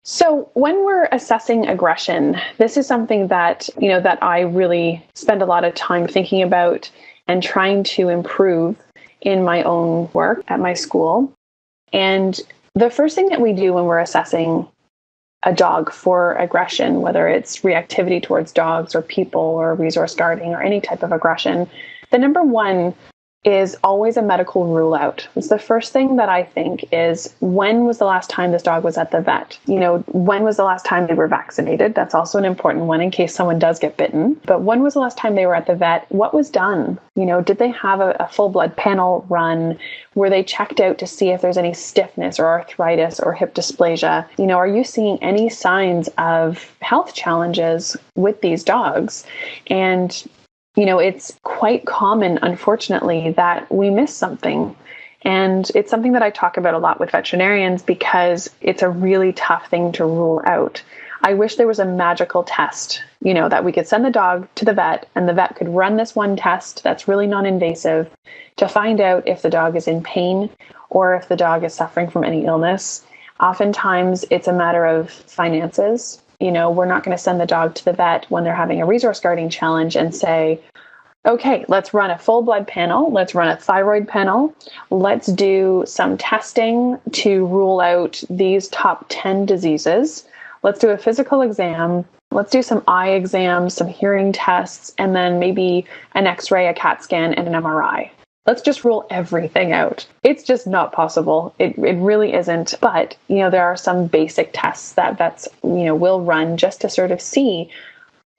So when we're assessing aggression, this is something that I really spend a lot of time thinking about and trying to improve in my own work at my school. And the first thing that we do when we're assessing a dog for aggression, whether it's reactivity towards dogs or people or resource guarding or any type of aggression, the number one is always a medical rule out. It's the first thing that I think is, when was the last time this dog was at the vet? When was the last time they were vaccinated? That's also an important one in case someone does get bitten. But when was the last time they were at the vet? What was done? Did they have a full blood panel run? Were they checked out to see if there's any stiffness or arthritis or hip dysplasia? Are you seeing any signs of health challenges with these dogs? And it's quite common, unfortunately, that we miss something. And it's something that I talk about a lot with veterinarians because it's a really tough thing to rule out. I wish there was a magical test, that we could send the dog to the vet and the vet could run this one test that's really non-invasive to find out if the dog is in pain or if the dog is suffering from any illness. Oftentimes, it's a matter of finances. We're not going to send the dog to the vet when they're having a resource guarding challenge and say, okay, let's run a full blood panel. Let's run a thyroid panel. Let's do some testing to rule out these top 10 diseases. Let's do a physical exam. Let's do some eye exams, some hearing tests, and then maybe an X-ray, a CAT scan, and an MRI. Let's just rule everything out. It's just not possible. It really isn't. But, there are some basic tests that vets, will run just to sort of see,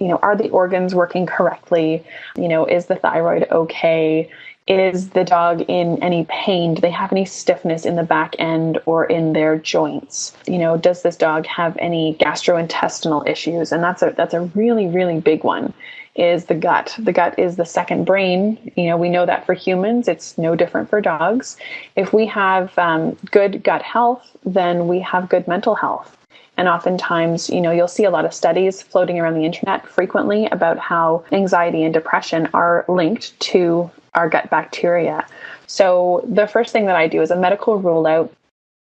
are the organs working correctly? Is the thyroid okay? Is the dog in any pain? Do they have any stiffness in the back end or in their joints? Does this dog have any gastrointestinal issues? And that's a really, really big one. Is the gut. The gut is the second brain. We know that for humans, it's no different for dogs. If we have good gut health, then we have good mental health. And oftentimes, you'll see a lot of studies floating around the internet frequently about how anxiety and depression are linked to our gut bacteria. So the first thing that I do is a medical rule out.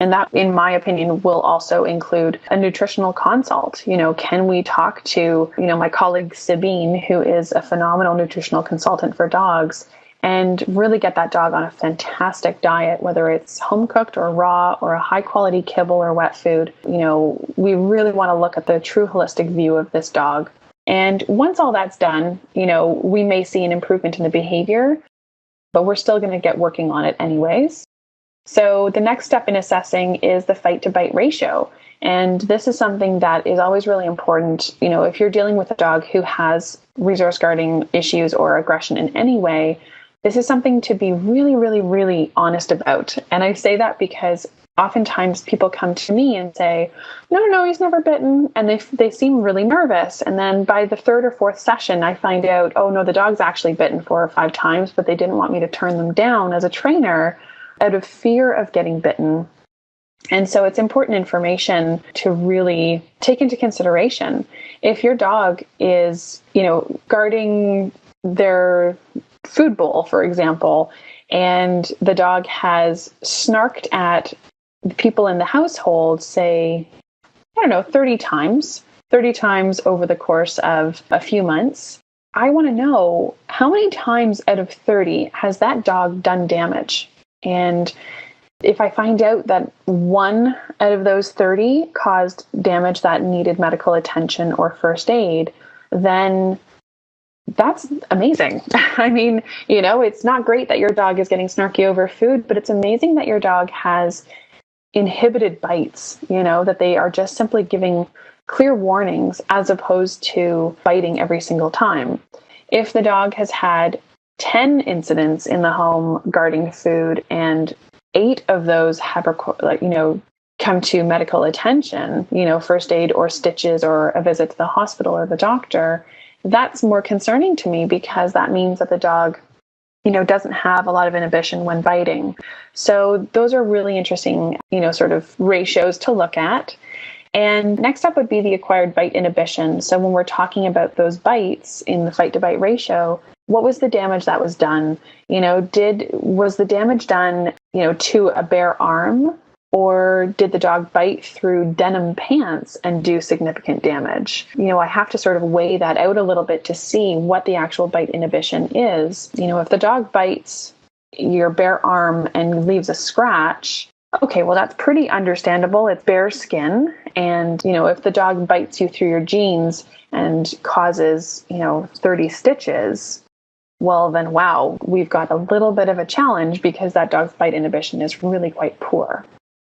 And that, in my opinion, will also include a nutritional consult. Can we talk to, my colleague Sabine, who is a phenomenal nutritional consultant for dogs, and really get that dog on a fantastic diet, whether it's home cooked or raw or a high quality kibble or wet food. We really want to look at the true holistic view of this dog. And once all that's done, we may see an improvement in the behavior, but we're still going to get working on it anyways. So the next step in assessing is the fight to bite ratio. And this is something that is always really important. If you're dealing with a dog who has resource guarding issues or aggression in any way, this is something to be really, really, really honest about. And I say that because oftentimes people come to me and say, no, he's never bitten. And they seem really nervous. And then by the third or fourth session, I find out, oh no, the dog's actually bitten 4 or 5 times, but they didn't want me to turn them down as a trainer out of fear of getting bitten. And so it's important information to really take into consideration. If your dog is, guarding their food bowl, for example, and the dog has snarked at the people in the household, say, 30 times over the course of a few months, I want to know how many times out of 30 has that dog done damage. And if I find out that 1 out of those 30 caused damage that needed medical attention or first aid, then that's amazing. I mean, it's not great that your dog is getting snarky over food, but it's amazing that your dog has inhibited bites, that they are just simply giving clear warnings as opposed to biting every single time. If the dog has had 10 incidents in the home guarding food and 8 of those have, come to medical attention, first aid or stitches or a visit to the hospital or the doctor, that's more concerning to me because that means that the dog, doesn't have a lot of inhibition when biting. So those are really interesting, sort of ratios to look at. And next up would be the acquired bite inhibition. So when we're talking about those bites in the fight to bite ratio, what was the damage that was done? Was the damage done, to a bare arm Or did the dog bite through denim pants and do significant damage? I have to sort of weigh that out a little bit to see what the actual bite inhibition is. If the dog bites your bare arm and leaves a scratch, okay, well, that's pretty understandable. It's bare skin. And, if the dog bites you through your jeans and causes, 30 stitches, well, then, wow, we've got a little bit of a challenge because that dog's bite inhibition is really quite poor.